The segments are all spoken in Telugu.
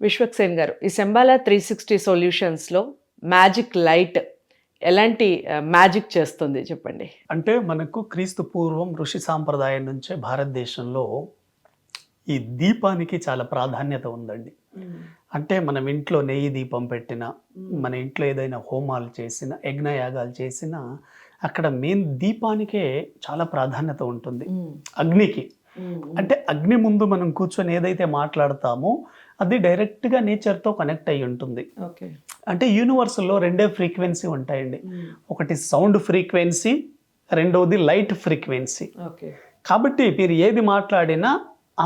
విశ్వక్సేన్ గారు, ఈ శంబాలా 360 సొల్యూషన్స్లో మ్యాజిక్ లైట్ ఎలాంటి మ్యాజిక్ చేస్తుంది చెప్పండి. అంటే మనకు క్రీస్తు పూర్వం ఋషి సాంప్రదాయం నుంచే భారతదేశంలో ఈ దీపానికి చాలా ప్రాధాన్యత ఉందండి. అంటే మనం ఇంట్లో నెయ్యి దీపం పెట్టినా, మన ఇంట్లో ఏదైనా హోమాలు చేసినా, యజ్ఞయాగాలు చేసినా అక్కడ మెయిన్ దీపానికే చాలా ప్రాధాన్యత ఉంటుంది. అగ్నికి అంటే అగ్ని ముందు మనం కూర్చొని ఏదైతే మాట్లాడతామో అది డైరెక్ట్గా నేచర్తో కనెక్ట్ అయి ఉంటుంది. అంటే యూనివర్సల్లో రెండే ఫ్రీక్వెన్సీ ఉంటాయండి. ఒకటి సౌండ్ ఫ్రీక్వెన్సీ, రెండవది లైట్ ఫ్రీక్వెన్సీ. కాబట్టి మీరు ఏది మాట్లాడినా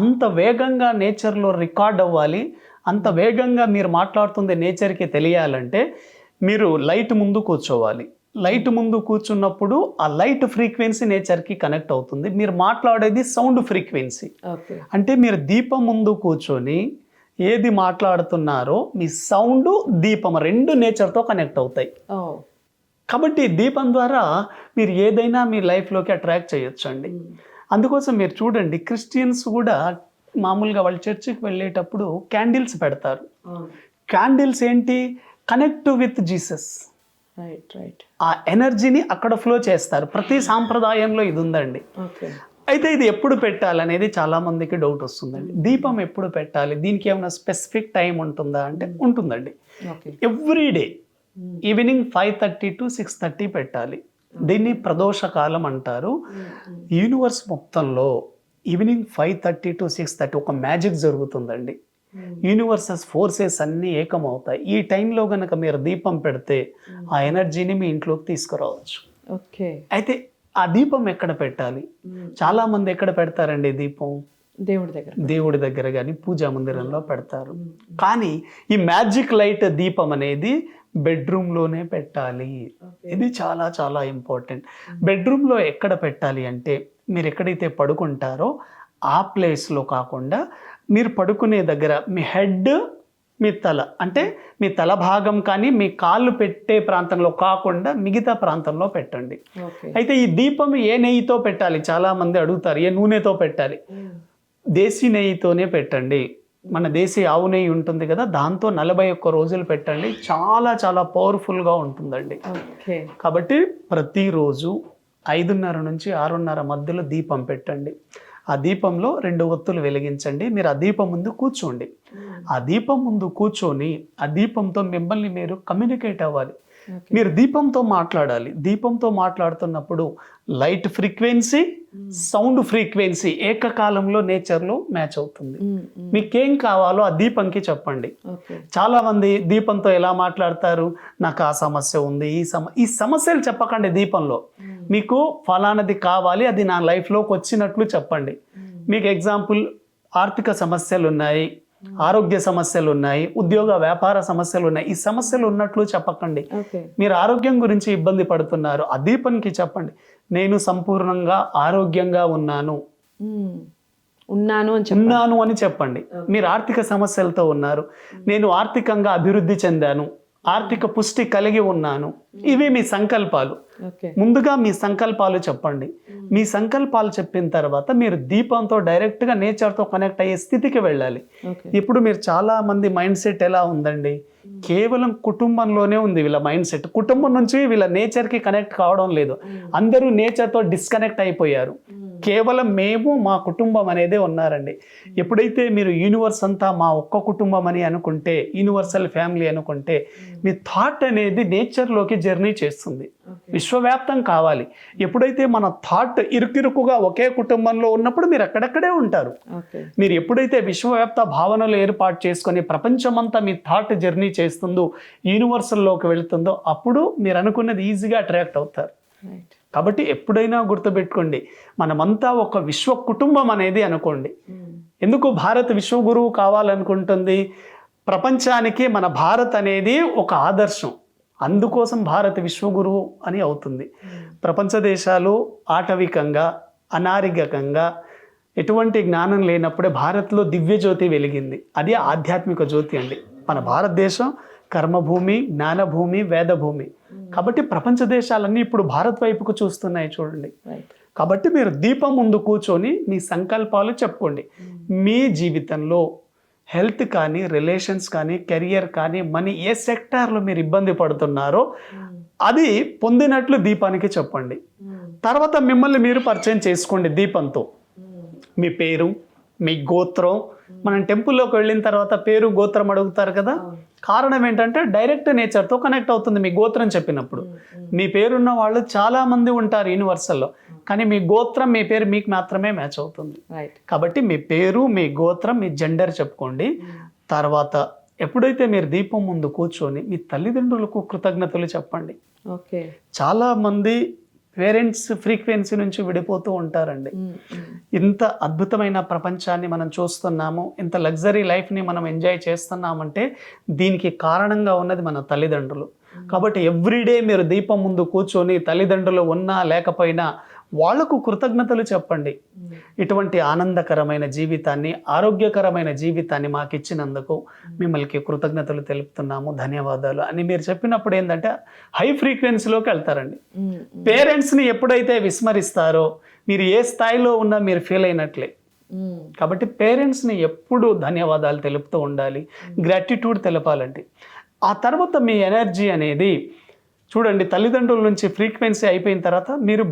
అంత వేగంగా నేచర్లో రికార్డ్ అవ్వాలి, అంత వేగంగా మీరు మాట్లాడుతుంది నేచర్కి తెలియాలంటే మీరు లైట్ ముందు కూర్చోవాలి. లైట్ ముందు కూర్చున్నప్పుడు ఆ లైట్ ఫ్రీక్వెన్సీ నేచర్కి కనెక్ట్ అవుతుంది. మీరు మాట్లాడేది సౌండ్ ఫ్రీక్వెన్సీ. అంటే మీరు దీపం ముందు కూర్చొని ఏది మాట్లాడుతున్నారో మీ సౌండ్, దీపం రెండు నేచర్తో కనెక్ట్ అవుతాయి. కాబట్టి దీపం ద్వారా మీరు ఏదైనా మీ లైఫ్లోకి అట్రాక్ట్ చేయొచ్చండి. అందుకోసం మీరు చూడండి, క్రిస్టియన్స్ కూడా మామూలుగా వాళ్ళు చర్చికి వెళ్ళేటప్పుడు క్యాండిల్స్ పెడతారు. క్యాండిల్స్ ఏంటి? Connect with Jesus. ఆ ఎనర్జీని అక్కడ ఫ్లో చేస్తారు. ప్రతి సాంప్రదాయంలో ఇది ఉందండి. అయితే ఇది ఎప్పుడు పెట్టాలనేది చాలా మందికి డౌట్ వస్తుందండి. దీపం ఎప్పుడు పెట్టాలి, దీనికి ఏమైనా స్పెసిఫిక్ టైం ఉంటుందా అంటే ఉంటుందండి. ఎవ్రీడే ఈవినింగ్ 5:30 to 6:30 పెట్టాలి. దీన్ని ప్రదోషకాలం అంటారు. యూనివర్స్ మొత్తంలో ఈవినింగ్ 5:30 to 6:30 ఒక మ్యాజిక్ జరుగుతుందండి. యూనివర్సెస్ ఫోర్సెస్ అన్నీ ఏకమవుతాయి. ఈ టైంలో కనుక మీరు దీపం పెడితే ఆ ఎనర్జీని మీ ఇంట్లోకి తీసుకురావచ్చు. అయితే ఆ దీపం ఎక్కడ పెట్టాలి? చాలా మంది ఎక్కడ పెడతారండి దీపం? దేవుడి దగ్గర కానీ పూజా మందిరంలో పెడతారు. కానీ ఈ మ్యాజిక్ లైట్ దీపం అనేది బెడ్రూమ్లోనే పెట్టాలి. ఇది చాలా చాలా ఇంపార్టెంట్. బెడ్రూమ్లో ఎక్కడ పెట్టాలి అంటే మీరు ఎక్కడైతే పడుకుంటారో ఆ ప్లేస్లో కాకుండా మీరు పడుకునే దగ్గర మీ హెడ్, మీ తల, అంటే మీ తల భాగం కానీ మీ కాళ్ళు పెట్టే ప్రాంతంలో కాకుండా మిగతా ప్రాంతంలో పెట్టండి. అయితే ఈ దీపం ఏ నెయ్యితో పెట్టాలి? చాలా మంది అడుగుతారు, ఏ నూనెతో పెట్టాలి? దేశీ నెయ్యితోనే పెట్టండి. మన దేశీ ఆవు నెయ్యి ఉంటుంది కదా, దాంతో 41 రోజులు పెట్టండి. చాలా చాలా పవర్ఫుల్గా ఉంటుందండి. కాబట్టి ప్రతిరోజు 5:30 నుంచి 6:30 మధ్యలో దీపం పెట్టండి. ఆ దీపంలో 2 ఒత్తులు వెలిగించండి. మీరు ఆ దీపం ముందు కూర్చోండి. ఆ దీపం ముందు కూర్చొని ఆ దీపంతో మిమ్మల్ని మీరు కమ్యూనికేట్ అవ్వాలి. మీరు దీపంతో మాట్లాడాలి. దీపంతో మాట్లాడుతున్నప్పుడు లైట్ ఫ్రీక్వెన్సీ, సౌండ్ ఫ్రీక్వెన్సీ ఏకకాలంలో నేచర్లో మ్యాచ్ అవుతుంది. మీకేం కావాలో ఆ దీపంకి చెప్పండి. చాలా మంది దీపంతో ఎలా మాట్లాడతారు? నాకు ఆ సమస్య ఉంది, ఈ సమస్యలు చెప్పకండి. దీపంలో మీకు ఫలానది కావాలి, అది నా లైఫ్లోకి వచ్చినట్లు చెప్పండి. మీకు ఎగ్జాంపుల్, ఆర్థిక సమస్యలు ఉన్నాయి, ఆరోగ్య సమస్యలు ఉన్నాయి, ఉద్యోగ వ్యాపార సమస్యలు ఉన్నాయి. ఈ సమస్యలు ఉన్నట్లు చెప్పకండి. మీరు ఆరోగ్యం గురించి ఇబ్బంది పడుతున్నారు, ఆ దీపానికి చెప్పండి, నేను సంపూర్ణంగా ఆరోగ్యంగా ఉన్నాను అని చెప్పండి. మీరు ఆర్థిక సమస్యలతో ఉన్నారు, నేను ఆర్థికంగా అభివృద్ధి చెందాను, ఆర్థిక పుష్టి కలిగి ఉన్నాను. ఇవి మీ సంకల్పాలు. ముందుగా మీ సంకల్పాలు చెప్పండి. మీ సంకల్పాలు చెప్పిన తర్వాత మీరు దీపంతో డైరెక్ట్గా నేచర్తో కనెక్ట్ అయ్యే స్థితికి వెళ్ళాలి. ఇప్పుడు మీరు చాలా మంది మైండ్ సెట్ ఎలా ఉందండి? కేవలం కుటుంబంలోనే ఉంది వీళ్ళ మైండ్ సెట్. కుటుంబం నుంచి వీళ్ళ నేచర్కి కనెక్ట్ కావడం లేదు. అందరూ నేచర్తో డిస్కనెక్ట్ అయిపోయారు. కేవలం మేము, మా కుటుంబం అనేదే ఉన్నారండి. ఎప్పుడైతే మీరు యూనివర్స్ అంతా మా ఒక్క కుటుంబం అని అనుకుంటే, యూనివర్సల్ ఫ్యామిలీ అనుకుంటే, మీ థాట్ అనేది నేచర్లోకి జర్నీ చేస్తుంది. విశ్వవ్యాప్తం కావాలి. ఎప్పుడైతే మన థాట్ ఇరుకిరుకుగా ఒకే కుటుంబంలో ఉన్నప్పుడు మీరు అక్కడక్కడే ఉంటారు. మీరు ఎప్పుడైతే విశ్వవ్యాప్త భావనలు ఏర్పాటు చేసుకొని ప్రపంచమంతా మీ థాట్ జర్నీ చేస్తుందో, యూనివర్సల్లోకి వెళుతుందో, అప్పుడు మీరు అనుకున్నది ఈజీగా అట్రాక్ట్ అవుతారు. కాబట్టి ఎప్పుడైనా గుర్తుపెట్టుకోండి, మనమంతా ఒక విశ్వ కుటుంబం అనేది అనుకోండి. ఎందుకు భారత్ విశ్వగురువు కావాలనుకుంటుంది? ప్రపంచానికి మన భారత్ అనేది ఒక ఆదర్శం. అందుకోసం భారత్ విశ్వగురువు అని అవుతుంది. ప్రపంచ దేశాలు ఆటవికంగా, అనారోగ్యకంగా, ఎటువంటి జ్ఞానం లేనప్పుడే భారత్లో దివ్యజ్యోతి వెలిగింది. అది ఆధ్యాత్మిక జ్యోతి అండి. మన భారతదేశం కర్మభూమి, జ్ఞానభూమి, వేదభూమి. కాబట్టి ప్రపంచ దేశాలన్నీ ఇప్పుడు భారత్ వైపుకు చూస్తున్నాయి చూడండి. కాబట్టి మీరు దీపం ముందు కూర్చొని మీ సంకల్పాలు చెప్పుకోండి. మీ జీవితంలో హెల్త్ కానీ, రిలేషన్స్ కానీ, కెరియర్ కానీ, మనీ ఏ సెక్టార్లో మీరు ఇబ్బంది పడుతున్నారో అది పొందినట్లు దీపానికి చెప్పండి. తర్వాత మిమ్మల్ని మీరు పరిచయం చేసుకోండి దీపంతో. మీ పేరు, మీ గోత్రం. మనం టెంపుల్లోకి వెళ్ళిన తర్వాత పేరు, గోత్రం అడుగుతారు కదా. కారణం ఏంటంటే డైరెక్ట్ నేచర్తో కనెక్ట్ అవుతుంది మీ గోత్రం చెప్పినప్పుడు. మీ పేరున్న వాళ్ళు చాలా మంది ఉంటారు యూనివర్సల్లో, కానీ మీ గోత్రం, మీ పేరు మీకు మాత్రమే మ్యాచ్ అవుతుంది. కాబట్టి మీ పేరు, మీ గోత్రం, మీ జెండర్ చెప్పుకోండి. తర్వాత ఎప్పుడైతే మీరు దీపం ముందు కూర్చొని మీ తల్లిదండ్రులకు కృతజ్ఞతలు చెప్పండి. ఓకే. చాలా మంది పేరెంట్స్ ఫ్రీక్వెన్సీ నుంచి విడిపోతూ ఉంటారండి. ఇంత అద్భుతమైన ప్రపంచాన్ని మనం చూస్తున్నాము, ఇంత లగ్జరీ లైఫ్ని మనం ఎంజాయ్ చేస్తున్నామంటే దీనికి కారణంగా ఉన్నది మన తల్లిదండ్రులు. కాబట్టి ఎవ్రీడే మీరు దీపం ముందు కూర్చొని తల్లిదండ్రులు ఉన్నా లేకపోయినా వాళ్లకు కృతజ్ఞతలు చెప్పండి. ఇటువంటి ఆనందకరమైన జీవితాన్ని, ఆరోగ్యకరమైన జీవితాన్ని మాకు ఇచ్చినందుకు మిమ్మల్ని కృతజ్ఞతలు తెలుపుతున్నాము, ధన్యవాదాలు అని మీరు చెప్పినప్పుడు ఏంటంటే హై ఫ్రీక్వెన్సీలోకి వెళ్తారండి. పేరెంట్స్ని ఎప్పుడైతే విస్మరిస్తారో మీరు ఏ స్థాయిలో ఉన్నా మీరు ఫీల్ అయినట్లే. కాబట్టి పేరెంట్స్ని ఎప్పుడు ధన్యవాదాలు తెలుపుతూ ఉండాలి, గ్రాటిట్యూడ్ తెలపాలండి. ఆ తర్వాత మీ ఎనర్జీ అనేది చూడండి, తల్లిదండ్రుల నుంచి ఫ్రీక్వెన్సీ అయిపోయిన తర్వాత మీరు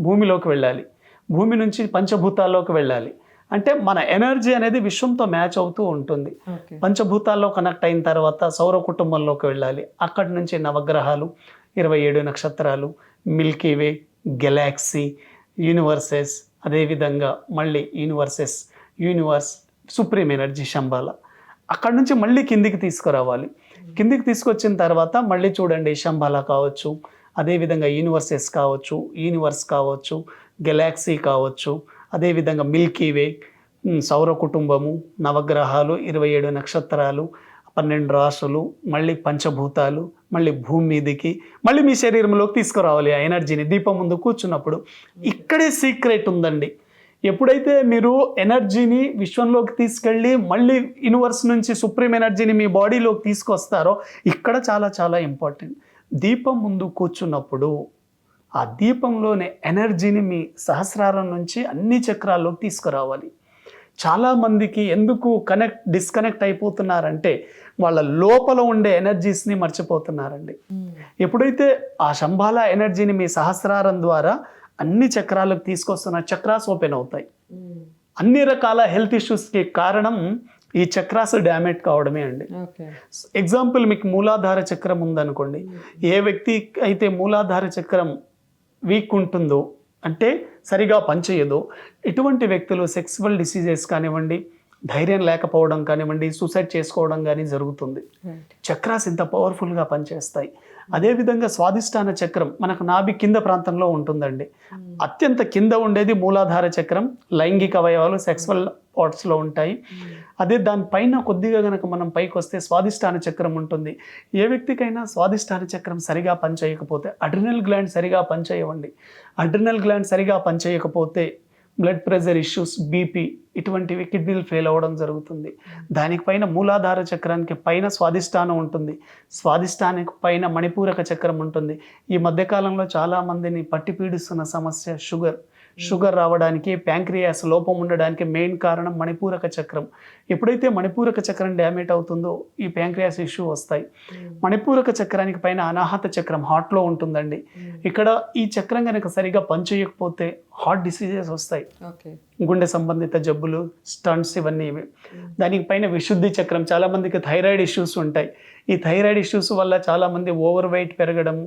భూమిలోకి వెళ్ళాలి, భూమి నుంచి పంచభూతాల్లోకి వెళ్ళాలి. అంటే మన ఎనర్జీ అనేది విశ్వంతో మ్యాచ్ అవుతూ ఉంటుంది. పంచభూతాల్లో కనెక్ట్ అయిన తర్వాత సౌర కుటుంబంలోకి వెళ్ళాలి. అక్కడి నుంచి నవగ్రహాలు, 27 నక్షత్రాలు, మిల్కీవే, గెలాక్సీ, యూనివర్సెస్, అదేవిధంగా మళ్ళీ యూనివర్స్, సుప్రీం ఎనర్జీ శంబాల. అక్కడి నుంచి మళ్ళీ కిందికి తీసుకురావాలి. కిందికి తీసుకొచ్చిన తర్వాత మళ్ళీ చూడండి, శంబాల కావచ్చు, అదేవిధంగా యూనివర్స్ కావచ్చు, గెలాక్సీ కావచ్చు, అదేవిధంగా మిల్కీవే, సౌర కుటుంబము, నవగ్రహాలు, 27 నక్షత్రాలు, 12 రాశులు, మళ్ళీ పంచభూతాలు, మళ్ళీ భూమి మీదకి, మళ్ళీ మీ శరీరంలోకి తీసుకురావాలి ఆ ఎనర్జీని దీపం ముందు కూర్చున్నప్పుడు. ఇక్కడే సీక్రెట్ ఉందండి. ఎప్పుడైతే మీరు ఎనర్జీని విశ్వంలోకి తీసుకెళ్ళి మళ్ళీ యూనివర్స్ నుంచి సుప్రీం ఎనర్జీని మీ బాడీలోకి తీసుకొస్తారో ఇక్కడ చాలా చాలా ఇంపార్టెంట్. దీపం ముందు కూర్చున్నప్పుడు ఆ దీపంలోని ఎనర్జీని మీ సహస్రారం నుంచి అన్ని చక్రాల్లోకి తీసుకురావాలి. చాలామందికి ఎందుకు డిస్కనెక్ట్ అయిపోతున్నారంటే వాళ్ళ లోపల ఉండే ఎనర్జీస్ని మర్చిపోతున్నారండి. ఎప్పుడైతే ఆ శంబాల ఎనర్జీని మీ సహస్రారం ద్వారా అన్ని చక్రాలకు తీసుకొస్తున్న చక్రాస్ ఓపెన్ అవుతాయి. అన్ని రకాల హెల్త్ ఇష్యూస్కి కారణం ఈ చక్రాస్ డ్యామేజ్ కావడమే అండి. ఎగ్జాంపుల్, మీకు మూలాధార చక్రం ఉందనుకోండి. ఏ వ్యక్తి అయితే మూలాధార చక్రం వీక్ ఉంటుందో, అంటే సరిగా పనిచేయదో, ఇటువంటి వ్యక్తులు సెక్సువల్ డిసీజెస్ కానివ్వండి, ధైర్యం లేకపోవడం కానివ్వండి, సూసైడ్ చేసుకోవడం కానీ జరుగుతుంది. చక్రాస్ ఇంత పవర్ఫుల్గా పనిచేస్తాయి. అదేవిధంగా స్వాదిష్టాన చక్రం మనకు నాభి కింద ప్రాంతంలో ఉంటుందండి. అత్యంత కింద ఉండేది మూలాధార చక్రం. లైంగిక అవయవాలు, సెక్సువల్ పార్ట్స్లో ఉంటాయి. అదే దానిపైన కొద్దిగా కనుక మనం పైకి వస్తే స్వాదిష్టాన చక్రం ఉంటుంది. ఏ వ్యక్తికైనా స్వాదిష్టాన చక్రం సరిగా పనిచేయకపోతే, అడ్రినల్ గ్లాండ్ సరిగా పనిచేయవండి. అడ్రినల్ గ్లాండ్ సరిగా పనిచేయకపోతే బ్లడ్ ప్రెషర్ ఇష్యూస్, బీపీ, ఇటువంటివి, కిడ్నీలు ఫెయిల్ అవ్వడం జరుగుతుంది. దానికి పైన మూలాధార చక్రానికి పైన స్వాదిష్టానం ఉంటుంది. స్వాదిష్టానికి పైన మణిపూరక చక్రం ఉంటుంది. ఈ మధ్యకాలంలో చాలామందిని పట్టి పీడిస్తున్న సమస్య షుగర్ రావడానికి, ప్యాంక్రియాస్ లోపం ఉండడానికి మెయిన్ కారణం మణిపూరక చక్రం. ఎప్పుడైతే మణిపూరక చక్రం డ్యామేజ్ అవుతుందో ఈ ప్యాంక్రియాస్ ఇష్యూ వస్తాయి. మణిపూరక చక్రానికి పైన అనాహత చక్రం హార్ట్లో ఉంటుందండి. ఇక్కడ ఈ చక్రం కనుక సరిగా పనిచేయకపోతే హార్ట్ డిసీజెస్ వస్తాయి, గుండె సంబంధిత జబ్బులు, స్టంట్స్, ఇవన్నీ. దానికి పైన విశుద్ధి చక్రం, చాలామందికి థైరాయిడ్ ఇష్యూస్ ఉంటాయి. ఈ థైరాయిడ్ ఇష్యూస్ వల్ల చాలామంది ఓవర్ వెయిట్ పెరగడం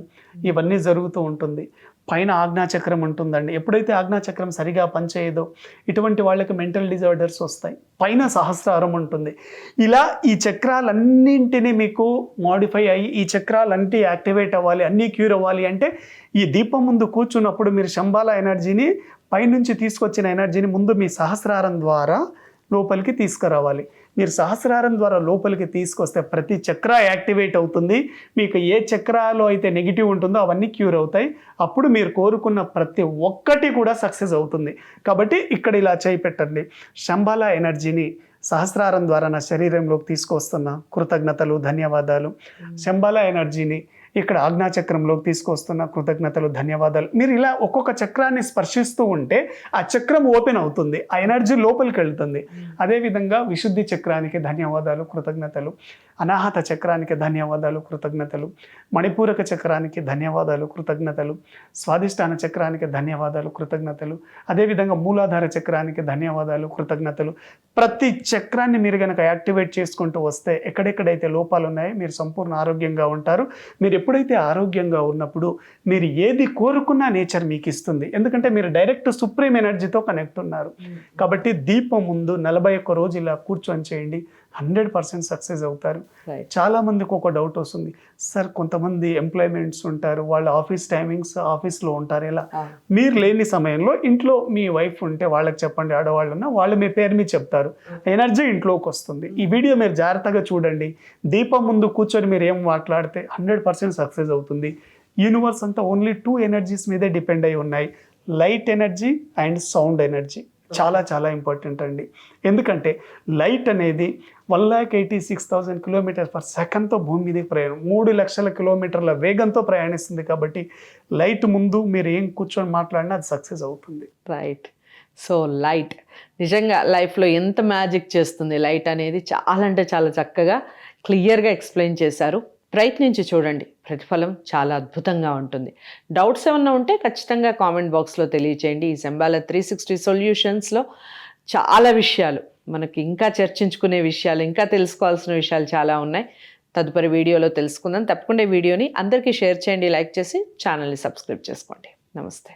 ఇవన్నీ జరుగుతూ ఉంటుంది. పైన ఆజ్ఞాచక్రం ఉంటుందండి. ఎప్పుడైతే ఆజ్ఞాచక్రం సరిగా పనిచేయదో ఇటువంటి వాళ్ళకి మెంటల్ డిజార్డర్స్ వస్తాయి. పైన సహస్రారం ఉంటుంది. ఇలా ఈ చక్రాలన్నింటినీ మీకు మోడిఫై అయ్యి ఈ చక్రాలన్నీ యాక్టివేట్ అవ్వాలి, అన్నీ క్యూర్ అవ్వాలి అంటే ఈ దీపం ముందు కూర్చున్నప్పుడు మీరు శంబాల ఎనర్జీని, పైనుంచి తీసుకొచ్చిన ఎనర్జీని ముందు మీ సహస్రారం ద్వారా లోపలికి తీసుకురావాలి. మీరు సహస్రారం ద్వారా లోపలికి తీసుకొస్తే ప్రతి చక్ర యాక్టివేట్ అవుతుంది. మీకు ఏ చక్రాలో అయితే నెగిటివ్ ఉంటుందో అవన్నీ క్యూర్ అవుతాయి. అప్పుడు మీరు కోరుకున్న ప్రతి ఒక్కటి కూడా సక్సెస్ అవుతుంది. కాబట్టి ఇక్కడ ఇలా చేయి పెట్టండి. శంబాల ఎనర్జీని సహస్రారం ద్వారా నా శరీరంలోకి తీసుకొస్తున్న కృతజ్ఞతలు, ధన్యవాదాలు. శంబాల ఎనర్జీని ఇక్కడ ఆజ్ఞాచక్రంలోకి తీసుకొస్తున్న కృతజ్ఞతలు, ధన్యవాదాలు. మీరు ఇలా ఒక్కొక్క చక్రాన్ని స్పర్శిస్తూ ఉంటే ఆ చక్రం ఓపెన్ అవుతుంది, ఆ ఎనర్జీ లోపలికి వెళ్తుంది. అదేవిధంగా విశుద్ధి చక్రానికి ధన్యవాదాలు, కృతజ్ఞతలు. అనాహత చక్రానికి ధన్యవాదాలు, కృతజ్ఞతలు. మణిపూరక చక్రానికి ధన్యవాదాలు, కృతజ్ఞతలు. స్వాదిష్టాన చక్రానికి ధన్యవాదాలు, కృతజ్ఞతలు. అదేవిధంగా మూలాధార చక్రానికి ధన్యవాదాలు, కృతజ్ఞతలు. ప్రతి చక్రాన్ని మీరు కనుక యాక్టివేట్ చేసుకుంటూ వస్తే ఎక్కడెక్కడైతే లోపాలు ఉన్నాయో మీరు సంపూర్ణ ఆరోగ్యంగా ఉంటారు. మీరు ఎప్పుడైతే ఆరోగ్యంగా ఉన్నప్పుడు మీరు ఏది కోరుకున్నా నేచర్ మీకు ఇస్తుంది. ఎందుకంటే మీరు డైరెక్ట్ సుప్రీం ఎనర్జీతో కనెక్ట్ ఉన్నారు. కాబట్టి దీపం ముందు 41 రోజు ఇలా కూర్చొని చేయండి, 100% సక్సెస్ అవుతారు. చాలా మందికి ఒక డౌట్ వస్తుంది, సార్ కొంతమంది ఎంప్లాయ్మెంట్స్ ఉంటారు, వాళ్ళ ఆఫీస్ టైమింగ్స్ ఆఫీస్లో ఉంటారు, ఎలా మీరు లేని సమయంలో ఇంట్లో మీ వైఫ్ ఉంటే వాళ్ళకి చెప్పండి, ఆడవాళ్ళు ఉన్నా వాళ్ళు మీ పేరు మీద చెప్తారు, ఎనర్జీ ఇంట్లోకి వస్తుంది. ఈ వీడియో మీరు జాగ్రత్తగా చూడండి. దీపం ముందు కూర్చొని మీరు ఏం మాట్లాడితే 100% సక్సెస్ అవుతుంది. యూనివర్స్ అంతా ఓన్లీ 2 ఎనర్జీస్ మీదే డిపెండ్ అయి ఉన్నాయి, light energy and sound energy. చాలా చాలా ఇంపార్టెంట్ అండి. ఎందుకంటే లైట్ అనేది 1,86,000 km/s భూమి మీదకి ప్రయాణం, 3 లక్షల కిలోమీటర్ల వేగంతో ప్రయాణిస్తుంది. కాబట్టి లైట్ ముందు మీరు ఏం కూర్చొని మాట్లాడినా అది సక్సెస్ అవుతుంది. రైట్. సో లైట్ నిజంగా లైఫ్లో ఎంత మ్యాజిక్ చేస్తుంది లైట్ అనేది చాలా అంటే చాలా చక్కగా క్లియర్గా ఎక్స్ప్లెయిన్ చేశారు. ప్రయత్నించి చూడండి, ప్రతిఫలం చాలా అద్భుతంగా ఉంటుంది. డౌట్స్ ఏమన్నా ఉంటే ఖచ్చితంగా కామెంట్ బాక్స్లో తెలియచేయండి. ఈ శంబాల 360 సొల్యూషన్స్లో చాలా విషయాలు మనకి ఇంకా చర్చించుకునే విషయాలు, ఇంకా తెలుసుకోవాల్సిన విషయాలు చాలా ఉన్నాయి. తదుపరి వీడియోలో తెలుసుకుందాం. తప్పకుండా ఈ వీడియోని అందరికీ షేర్ చేయండి, లైక్ చేసి ఛానల్ని సబ్స్క్రైబ్ చేసుకోండి. నమస్తే.